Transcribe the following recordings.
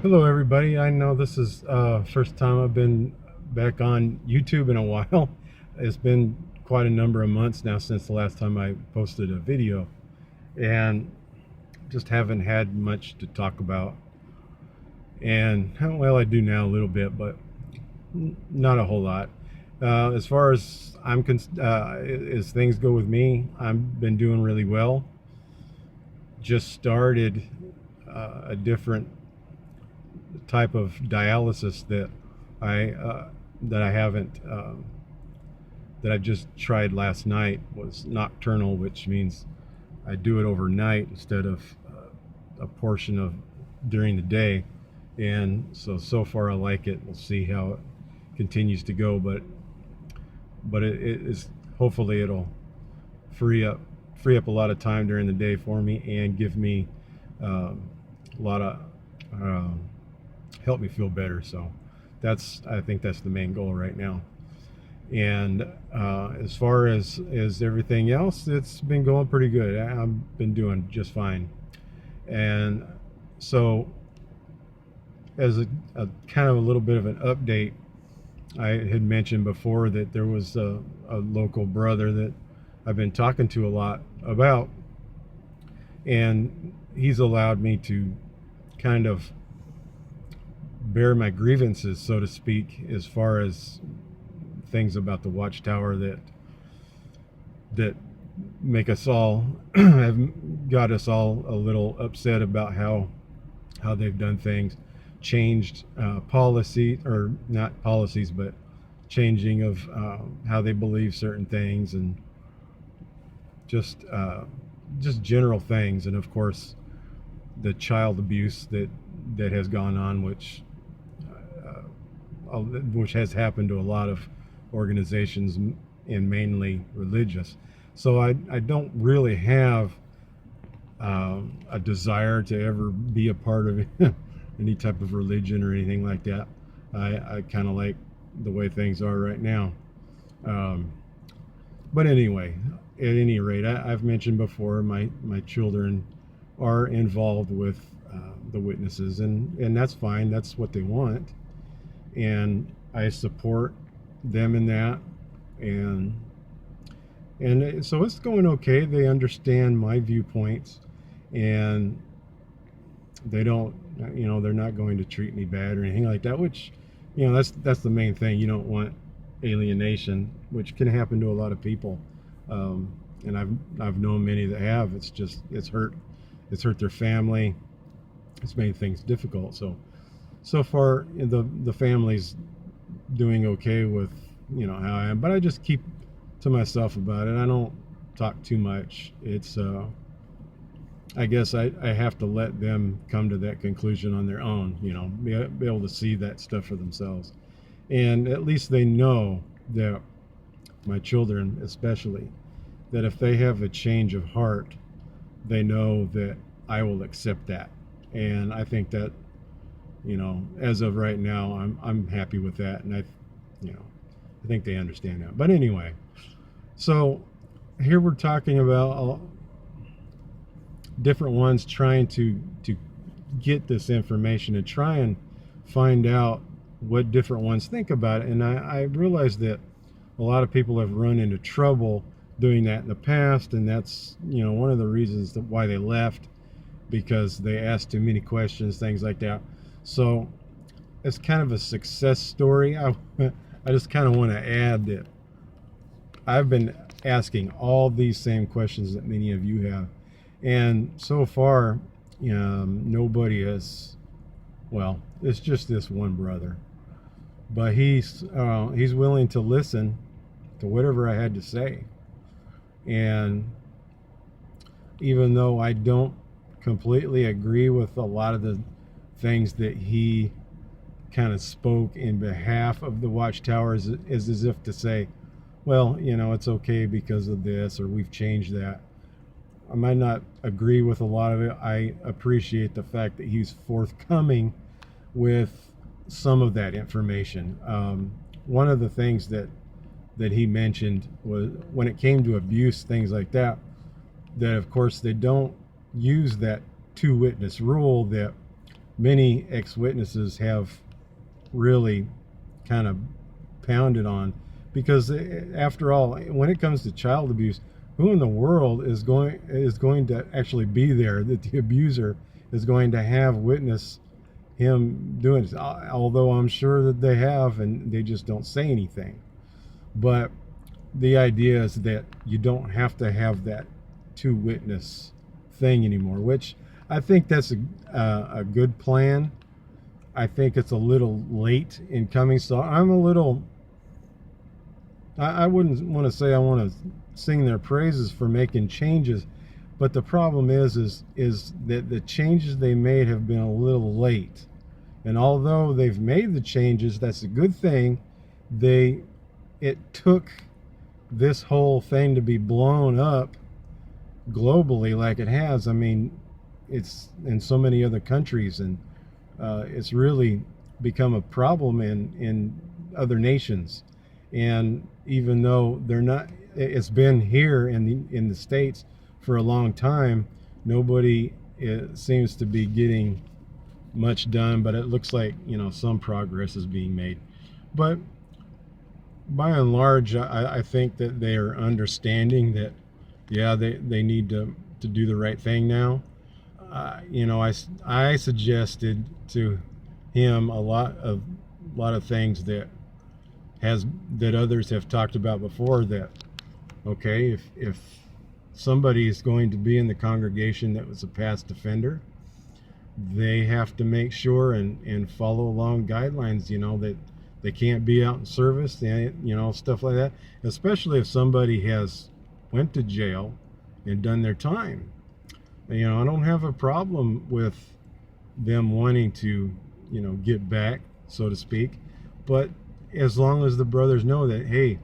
Hello everybody. I know this is first time I've been back on YouTube in a while. It's been quite a number of months now since the last time I posted a video, and just haven't had much to talk about. And well, I do now a little bit, but not a whole lot. As far as as things go with me, I've been doing really well. Just started a different type of dialysis I that I haven't that I just tried last night. Was nocturnal, which means I do it overnight instead of a portion of during the day. And so far I like it. We'll see how it continues to go, but it is, hopefully it'll free up a lot of time during the day for me and give me a lot of um, help me feel better. So I think that's the main goal right now. And as far as everything else, it's been going pretty good. I've been doing just fine. And so, as a kind of a little bit of an update, I had mentioned before that there was a local brother that I've been talking to a lot about, and he's allowed me to kind of bear my grievances, so to speak, as far as things about the watchtower that make us all have got us all a little upset about how they've done things, changed policy, or not policies, but changing of how they believe certain things, and just just general things, and of course the child abuse that has gone on, which has happened to a lot of organizations, and mainly religious. So I don't really have a desire to ever be a part of any type of religion or anything like that. I kind of like the way things are right now. Um, but anyway, at any rate, I've mentioned before, my children are involved with the witnesses, and that's fine. That's what they want, and I support them in that, and so it's going okay. They understand my viewpoints, and they don't, they're not going to treat me bad or anything like that. Which, that's the main thing. You don't want alienation, which can happen to a lot of people, and I've known many that have. It's just it's hurt their family. It's made things difficult. So far the family's doing okay with how I am, but I just keep to myself about it. I don't talk too much. It's I guess I have to let them come to that conclusion on their own, be able to see that stuff for themselves. And at least they know that, my children especially, that if they have a change of heart, they know that I will accept that. And I think that, as of right now, I'm happy with that, and I think they understand that. But anyway, so here we're talking about different ones trying to get this information and try and find out what different ones think about it. And I realize that a lot of people have run into trouble doing that in the past, and that's one of the reasons why they left, because they asked too many questions, things like that. So it's kind of a success story. I just kind of want to add that I've been asking all these same questions that many of you have, and so far, nobody has. Well, it's just this one brother, but he's willing to listen to whatever I had to say, and even though I don't completely agree with a lot of the things that he kind of spoke in behalf of the watchtower, is as if to say, well, it's okay because of this, or we've changed that. I might not agree with a lot of it. I appreciate the fact that he's forthcoming with some of that information. One of the things that he mentioned was, when it came to abuse, things like that, that of course they don't use that two witness rule, that many ex-witnesses have really kind of pounded on, because after all, when it comes to child abuse, who in the world is going to actually be there that the abuser is going to have witness him doing it? Although I'm sure that they have, and they just don't say anything. But the idea is that you don't have to have that two witness thing anymore, which I think that's a good plan. I think it's a little late in coming, so I'm a little, I wouldn't want to say I want to sing their praises for making changes, but the problem is that the changes they made have been a little late. And although they've made the changes, that's a good thing. It took this whole thing to be blown up globally like it has. I mean, it's in so many other countries, and it's really become a problem in other nations. And even though they're not, it's been here in the States for a long time, nobody seems to be getting much done, but it looks like, some progress is being made. But by and large, I think that they are understanding that, yeah, they need to do the right thing now. I suggested to him a lot of things that others have talked about before, that, okay, if somebody is going to be in the congregation that was a past offender, they have to make sure and follow along guidelines, that they can't be out in service, stuff like that, especially if somebody has went to jail and done their time. I don't have a problem with them wanting to, get back, so to speak, but as long as the brothers know that, hey,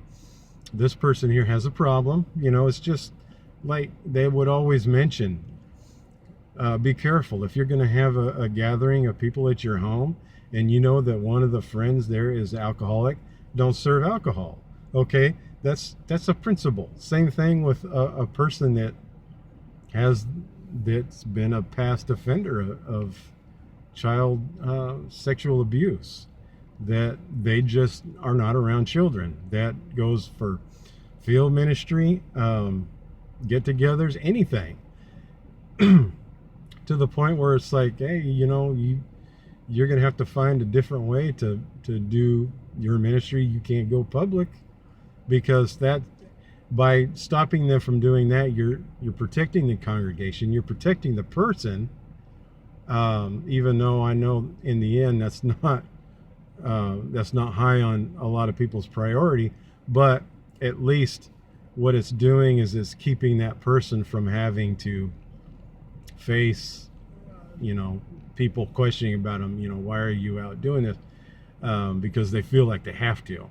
this person here has a problem, it's just like they would always mention, be careful if you're going to have a gathering of people at your home, and you know that one of the friends there is alcoholic, don't serve alcohol. Okay, that's a principle. Same thing with a person that's been a past offender of child sexual abuse, that they just are not around children. That goes for field ministry, get-togethers, anything. To the point where it's like, hey, you're going to have to find a different way to do your ministry. You can't go public, because that, by stopping them from doing that, you're protecting the congregation, you're protecting the person, even though I know in the end that's not high on a lot of people's priority. But at least what it's doing is it's keeping that person from having to face, people questioning about them, why are you out doing this, because they feel like they have to.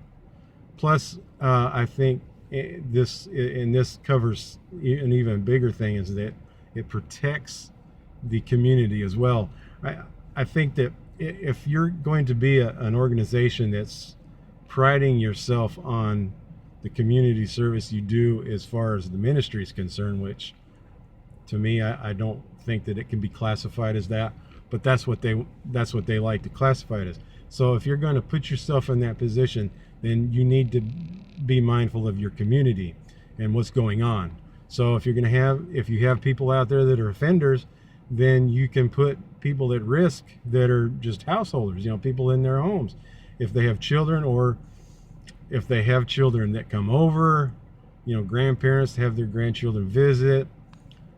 Plus, I think this covers an even bigger thing, is that it protects the community as well. I think that if you're going to be an organization that's priding yourself on the community service you do as far as the ministry is concerned, which to me, I don't think that it can be classified as that, but that's what they like to classify it as. So if you're going to put yourself in that position, then you need to be mindful of your community and what's going on. So if you have people out there that are offenders, then you can put people at risk that are just householders, people in their homes. If they have children, or if they have children that come over, grandparents have their grandchildren visit,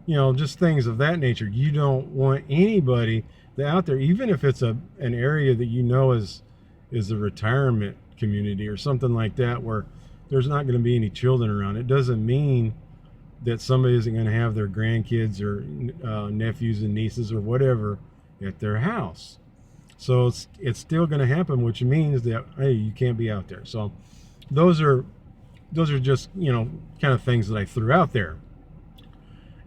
just things of that nature. You don't want anybody out there, even if it's an area that is a retirement community or something like that, where there's not going to be any children around. It doesn't mean that somebody isn't going to have their grandkids or nephews and nieces or whatever at their house. So it's still going to happen, which means that, hey, you can't be out there. So those are just, kind of things that I threw out there.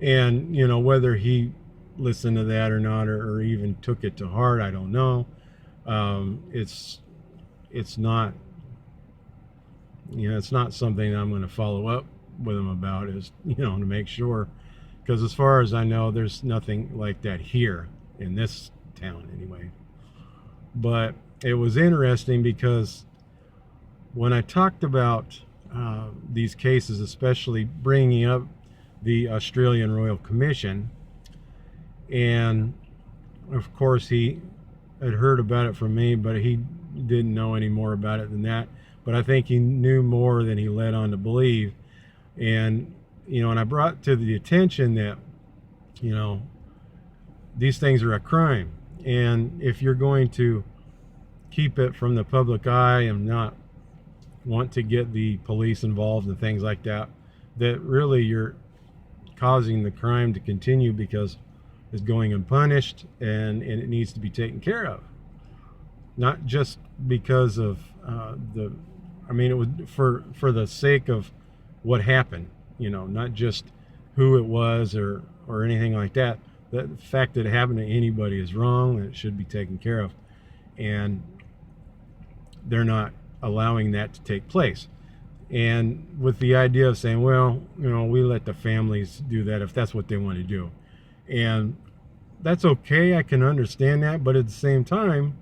And, whether he listened to that or not, or even took it to heart, I don't know. It's not, it's not something I'm going to follow up with him about, is, to make sure, because as far as I know, there's nothing like that here in this town anyway. But it was interesting because when I talked about these cases, especially bringing up the Australian Royal Commission, and of course he had heard about it from me, but he didn't know any more about it than that. But I think he knew more than he led on to believe. And and I brought to the attention that these things are a crime, and if you're going to keep it from the public eye and not want to get the police involved and things like that, that really you're causing the crime to continue because it's going unpunished, and it needs to be taken care of. Not just because of it was for the sake of what happened, not just who it was or anything like that. The fact that it happened to anybody is wrong, and it should be taken care of. And they're not allowing that to take place. And with the idea of saying, well, we let the families do that if that's what they want to do. And that's okay, I can understand that, but at the same time,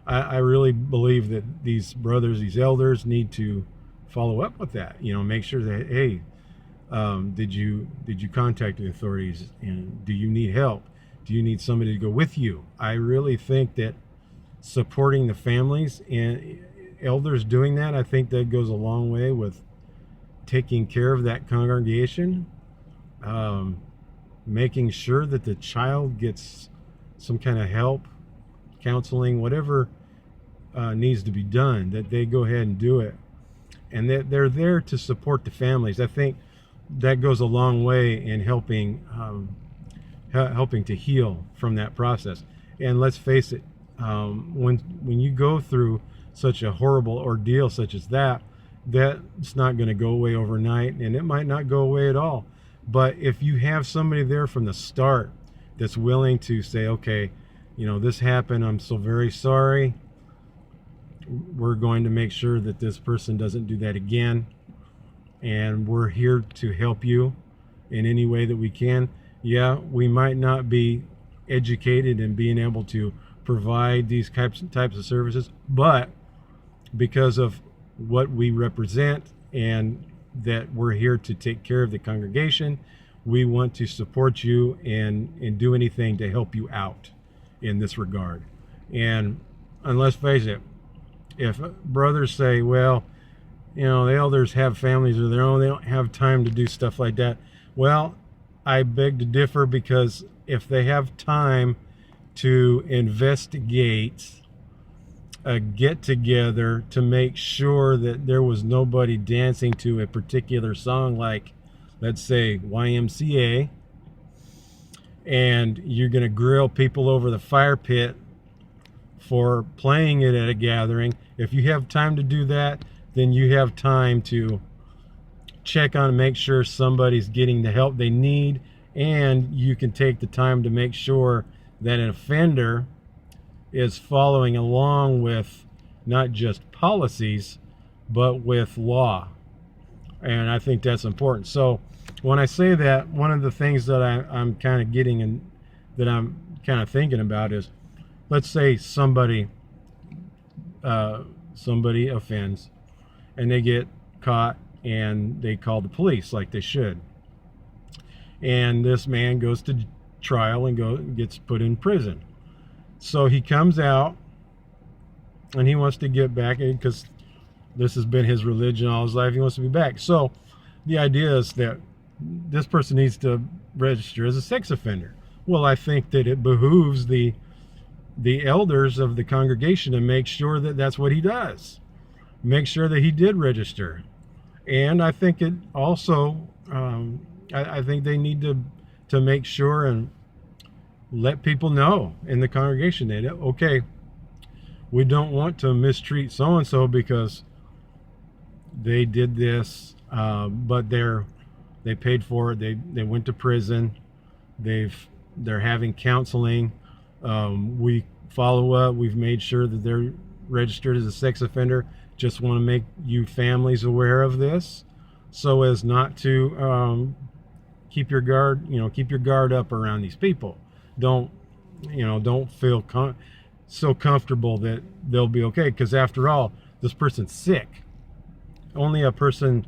I really believe that these brothers, these elders, need to follow up with that. Make sure that, hey, did you contact the authorities, and do you need help? Do you need somebody to go with you? I really think that supporting the families and elders doing that, I think that goes a long way with taking care of that congregation, making sure that the child gets some kind of help, counseling, whatever needs to be done, that they go ahead and do it, and that they're there to support the families. I think that goes a long way in helping to heal from that process. And let's face it, when you go through such a horrible ordeal such as that's not going to go away overnight, and it might not go away at all. But if you have somebody there from the start that's willing to say, okay, this happened, I'm so very sorry, we're going to make sure that this person doesn't do that again, and we're here to help you in any way that we can. Yeah, we might not be educated in being able to provide these types of services, but because of what we represent and that we're here to take care of the congregation, we want to support you and do anything to help you out in this regard. And let's face it, if brothers say, well, the elders have families of their own, they don't have time to do stuff like that. Well, I beg to differ, because if they have time to investigate a get-together to make sure that there was nobody dancing to a particular song, like, let's say, YMCA, and you're going to grill people over the fire pit for playing it at a gathering, if you have time to do that, then you have time to check on and make sure somebody's getting the help they need, and you can take the time to make sure that an offender is following along with not just policies, but with law. And I think that's important. So when I say that, one of the things that I'm kind of getting and that I'm kind of thinking about is, let's say somebody offends and they get caught and they call the police like they should. And this man goes to trial and gets put in prison. So he comes out and he wants to get back, because this has been his religion all his life. He wants to be back. So the idea is that this person needs to register as a sex offender. Well, I think that it behooves the elders of the congregation to make sure that that's what he does. Make sure that he did register. And I think it also, I think they need to make sure and let people know in the congregation that, okay, we don't want to mistreat so-and-so because they did this, but they paid for it. They went to prison. They're having counseling. We follow up. We've made sure that they're registered as a sex offender. Just want to make you families aware of this, so as not to keep your guard up around these people. Don't don't feel so comfortable that they'll be okay, because after all, this person's sick. Only a person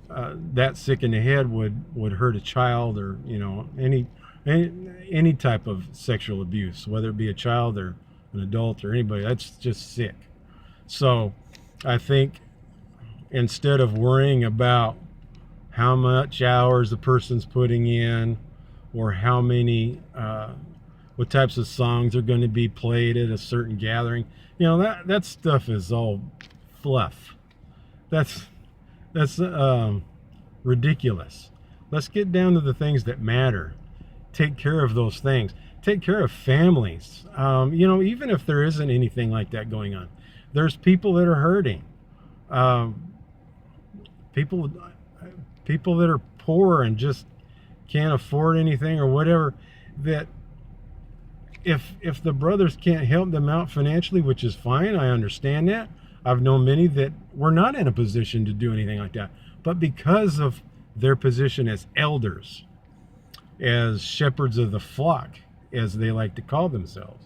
that sick in the head would hurt a child, or any type of sexual abuse, whether it be a child or an adult or anybody. That's just sick. So I think instead of worrying about how much hours the person's putting in, or how many what types of songs are going to be played at a certain gathering, that stuff is all fluff. That's ridiculous. Let's get down to the things that matter. Take care of those things. Take care of families. Even if there isn't anything like that going on, there's people that are hurting. People that are poor and just can't afford anything or whatever. That if the brothers can't help them out financially, which is fine, I understand that. I've known many that were not in a position to do anything like that, but because of their position as elders, as shepherds of the flock, as they like to call themselves,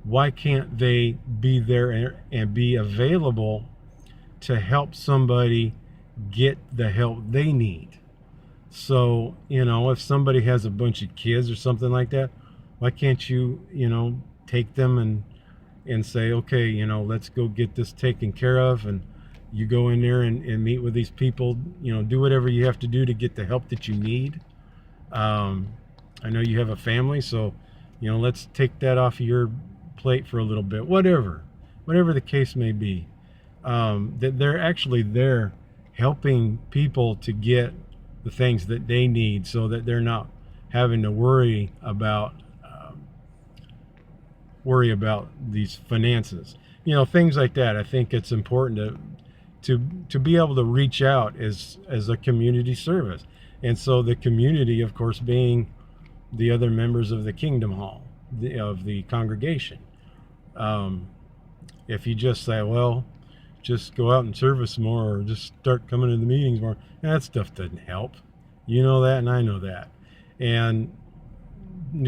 why can't they be there and be available to help somebody get the help they need? So, if somebody has a bunch of kids or something like that, why can't you, take them and say, okay, let's go get this taken care of, and you go in there and meet with these people, do whatever you have to do to get the help that you need. I know you have a family, so, let's take that off of your plate for a little bit, whatever the case may be. That they're actually there helping people to get the things that they need, so that they're not having to worry about these finances, things like that. I think it's important to be able to reach out as a community service. And so the community, of course, being the other members of the Kingdom Hall, of the congregation. If you just say, well, just go out and service more, or just start coming to the meetings more, that stuff doesn't help. You know that, and I know that. And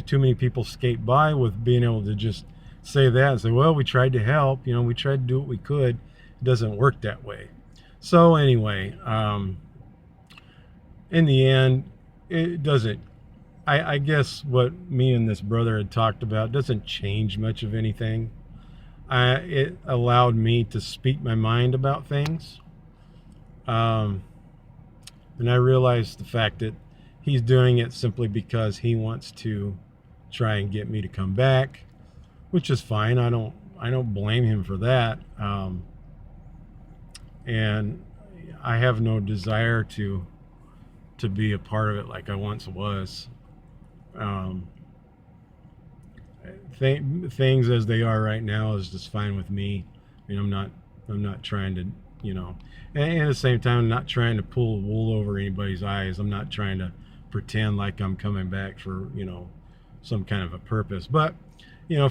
too many people skate by with being able to just say that and say, well, we tried to help, we tried to do what we could. It doesn't work that way. So anyway, in the end, it doesn't, I guess what me and this brother had talked about doesn't change much of anything. It allowed me to speak my mind about things. And I realized the fact that he's doing it simply because he wants to try and get me to come back, which is fine. I don't blame him for that. And I have no desire to be a part of it like I once was. Things as they are right now is just fine with me. I mean, I'm not trying to, and at the same time, I'm not trying to pull wool over anybody's eyes. I'm not trying to pretend like I'm coming back for, some kind of a purpose. But,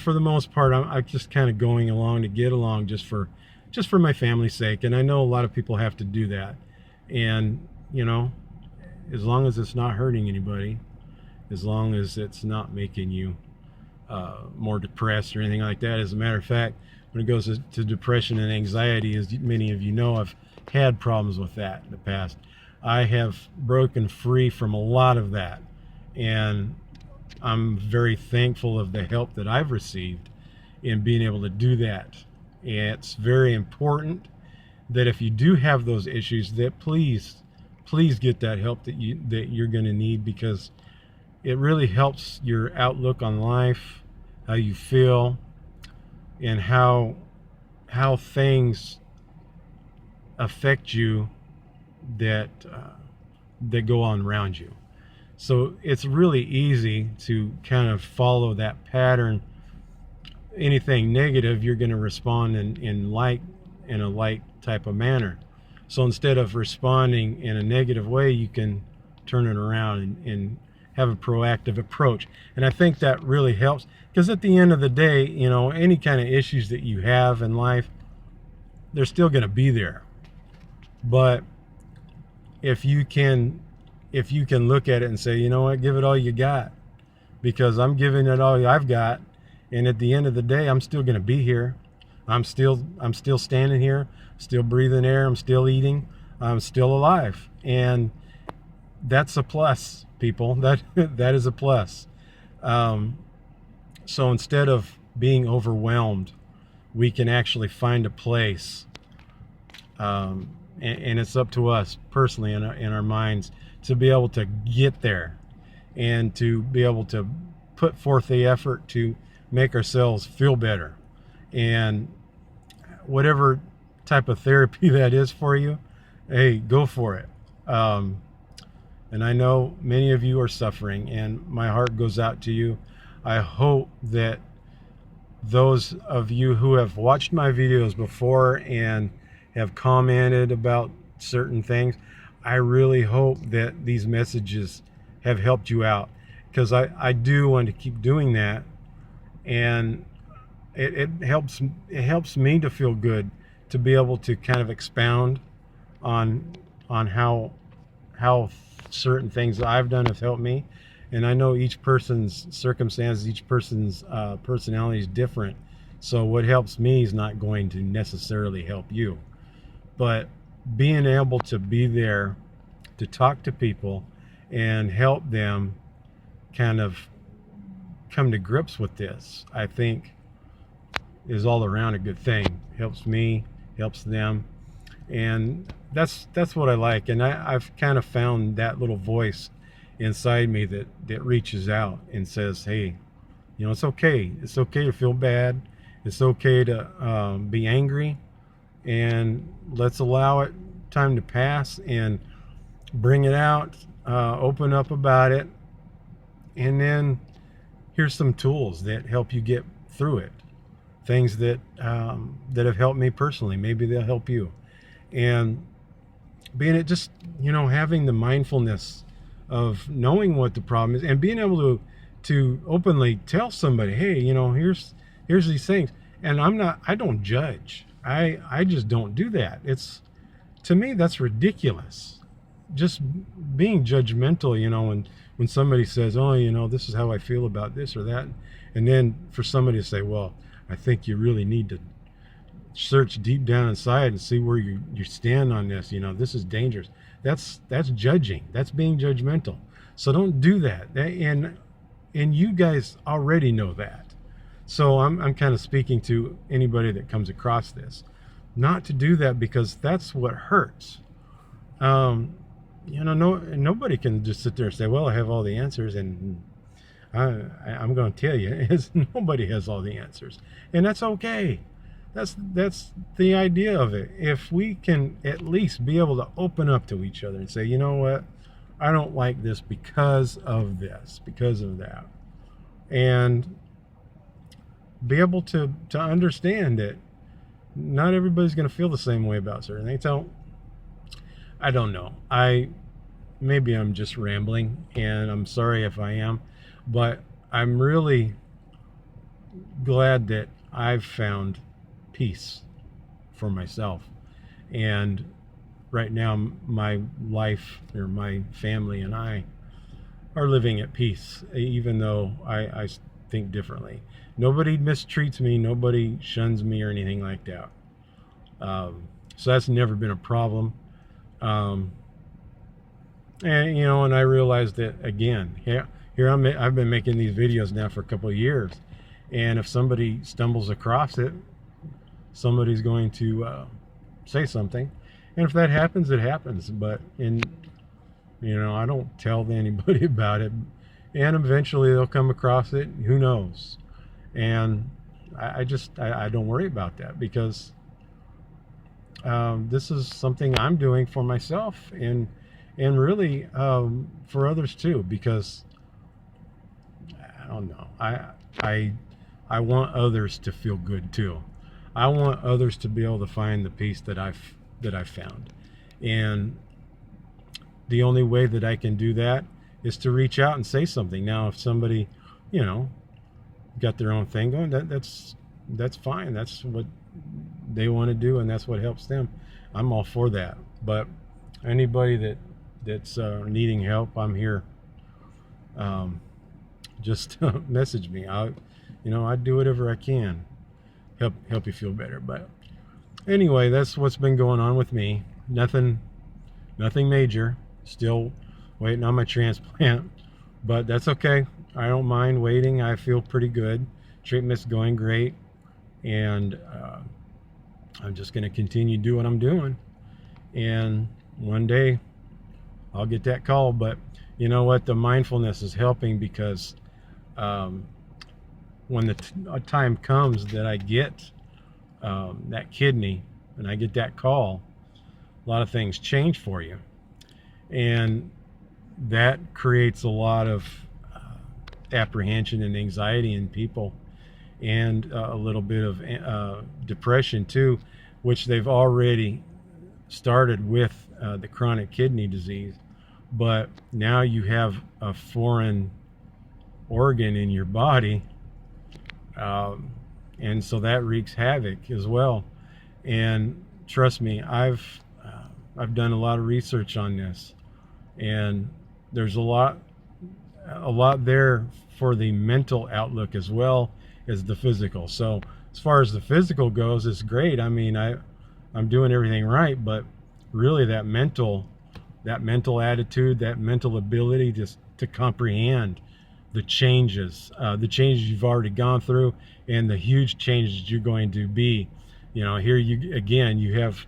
for the most part, I'm just kind of going along to get along just for my family's sake. And I know a lot of people have to do that. And, as long as it's not hurting anybody, as long as it's not making you more depressed or anything like that. As a matter of fact, when it goes to depression and anxiety, as many of you know, I've had problems with that in the past. I have broken free from a lot of that, and I'm very thankful of the help that I've received in being able to do that. And it's very important that if you do have those issues, that please get that help that you're going to need, because it really helps your outlook on life, how you feel, and how things affect you that go on around you. So it's really easy to kind of follow that pattern. Anything negative, you're going to respond in a light type of manner. So instead of responding in a negative way, you can turn it around and have a proactive approach. And I think that really helps, because at the end of the day, any kind of issues that you have in life, they're still going to be there. But if you can look at it and say, you know what, give it all you got. because I'm giving it all I've got, and at the end of the day, I'm still going to be here. I'm still standing here, still breathing air. I'm still eating. I'm still alive, and that's a plus, people. That is a plus. So instead of being overwhelmed, we can actually find a place, and it's up to us personally in our minds to be able to get there and to be able to put forth the effort to make ourselves feel better. And whatever type of therapy that is for you, hey, go for it. And I know many of you are suffering, and my heart goes out to you. I hope that those of you who have watched my videos before and have commented about certain things, I really hope that these messages have helped you out, because I do want to keep doing that, and it helps me to feel good to be able to kind of expound on how certain things that I've done have helped me. And I know each person's circumstances, each person's personality is different. So what helps me is not going to necessarily help you. But being able to be there to talk to people and help them kind of come to grips with this, I think is all around a good thing. Helps me, helps them. And that's what I like. And I've kind of found that little voice inside me that reaches out and says, hey, it's okay. It's okay to feel bad. It's okay to be angry, and let's allow it time to pass and bring it out, open up about it. And then here's some tools that help you get through it. Things that have helped me personally. Maybe they'll help you. And being it just, having the mindfulness of knowing what the problem is and being able to openly tell somebody, hey, here's these things. And I don't judge. I just don't do that. To me, that's ridiculous. Just being judgmental, when somebody says, oh, this is how I feel about this or that. And then for somebody to say, well, I think you really need to search deep down inside and see where you stand on this. This is dangerous. That's judging. That's being judgmental. So don't do that. And you guys already know that. So I'm kind of speaking to anybody that comes across this, not to do that, because that's what hurts. Nobody can just sit there and say, well, I have all the answers, and I'm going to tell you, nobody has all the answers, and that's okay. That's the idea of it. If we can at least be able to open up to each other and say, you know what, I don't like this because of this, because of that, and be able to understand that not everybody's going to feel the same way about certain things. So I don't know. Maybe I'm just rambling, and I'm sorry if I am, but I'm really glad that I've found peace for myself. And right now, my life, or my family and I, are living at peace, even though I think differently. Nobody mistreats me. Nobody shuns me or anything like that. So that's never been a problem. And I realized that, again, here I've been making these videos now for a couple of years, and if somebody stumbles across it, somebody's going to say something, and if that happens, it happens. But I don't tell anybody about it, and eventually they'll come across it. Who knows? And I don't worry about that, because this is something I'm doing for myself, and really for others too, because I don't know, I want others to feel good too. I want others to be able to find the peace that I've found, and the only way that I can do that is to reach out and say something. Now, if somebody, got their own thing going, that's fine. That's what they want to do, and that's what helps them. I'm all for that. But anybody that's needing help, I'm here. just message me. I do whatever I can help you feel better. But anyway, that's what's been going on with me. Nothing major. Still waiting on my transplant, but that's okay. I don't mind waiting. I feel pretty good. Treatment's going great, and I'm just going to continue to do what I'm doing. And one day I'll get that call. But you know what? The mindfulness is helping, because when the time comes that I get that kidney and I get that call, a lot of things change for you. And that creates a lot of apprehension and anxiety in people, and a little bit of depression too, which they've already started with the chronic kidney disease. But now you have a foreign organ in your body, and so that wreaks havoc as well. And trust me, I've done a lot of research on this, and there's a lot there for the mental outlook as well as the physical. So as far as the physical goes, it's great. I mean, I'm doing everything right, but really that mental attitude, that mental ability to comprehend the changes you've already gone through, and the huge changes you're going to be. Here you have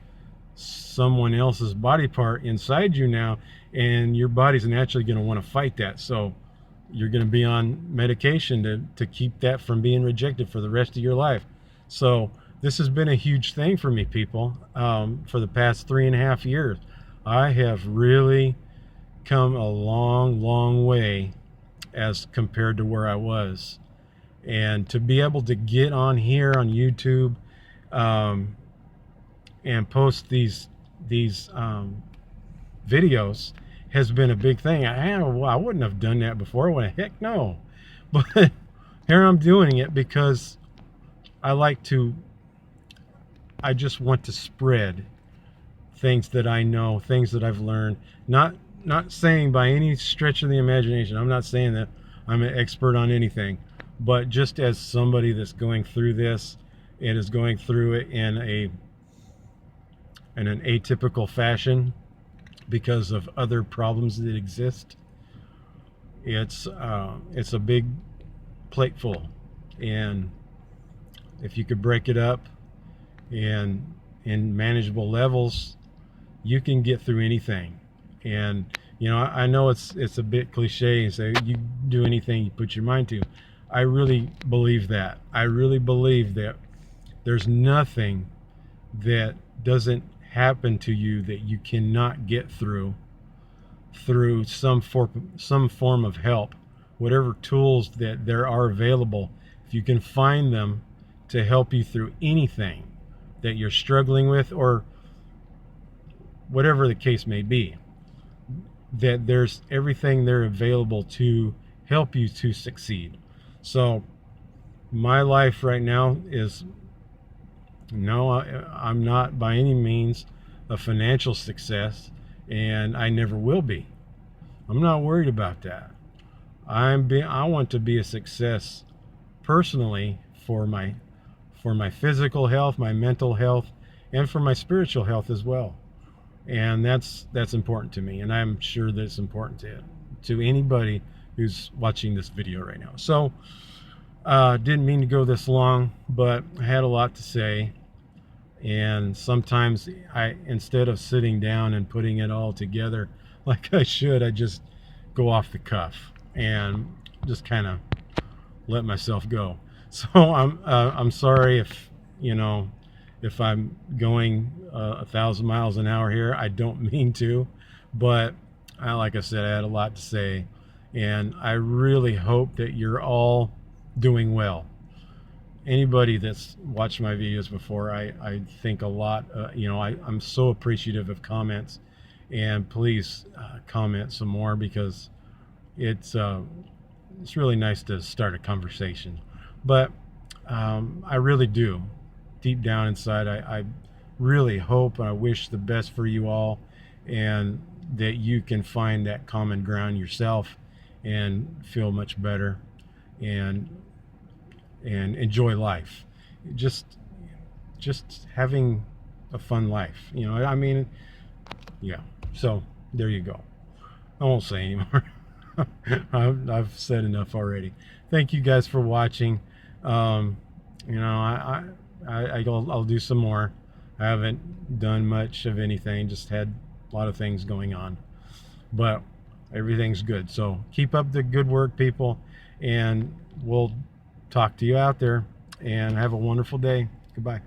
someone else's body part inside you now, and your body's naturally going to want to fight that. So you're going to be on medication to keep that from being rejected for the rest of your life. So this has been a huge thing for me, people. For the past 3.5 years, I have really come a long way as compared to where I was. And to be able to get on here on YouTube and post these videos has been a big thing. I wouldn't have done that before. Well, heck no. But here I'm doing it because I just want to spread things that I know, things that I've learned. Not saying by any stretch of the imagination, I'm not saying that I'm an expert on anything, but just as somebody that's going through this and is going through it in an atypical fashion because of other problems that exist, it's a big plateful. And if you could break it up and in manageable levels, you can get through anything. And I know it's a bit cliche and say you do anything you put your mind to. I really believe that. I really believe that there's nothing that doesn't happen to you that you cannot get through some form of help. Whatever tools that there are available, if you can find them to help you through anything that you're struggling with, or whatever the case may be, that there's everything there available to help you to succeed. So my life right now is, no, I'm not by any means a financial success, and I never will be. I'm not worried about that. I want to be a success personally for my physical health, my mental health, and for my spiritual health as well. And that's important to me, and I'm sure that it's important to anybody who's watching this video right now. So didn't mean to go this long, but I had a lot to say. And sometimes instead of sitting down and putting it all together like I should, I just go off the cuff and just kind of let myself go. So I'm sorry if I'm going 1,000 miles an hour here. I don't mean to, but like I said, I had a lot to say, and I really hope that you're all doing well. Anybody that's watched my videos before, I think a lot. I'm so appreciative of comments, and please comment some more, because it's really nice to start a conversation. But I really do, deep down inside, I really hope and I wish the best for you all, and that you can find that common ground yourself and feel much better. and enjoy life. Just having a fun life. You know, I mean, yeah. So there you go. I won't say anymore. I've said enough already. Thank you guys for watching. You know, I'll do some more. I haven't done much of anything. Just had a lot of things going on, but everything's good. So keep up the good work, people, and we'll talk to you out there. And have a wonderful day. Goodbye.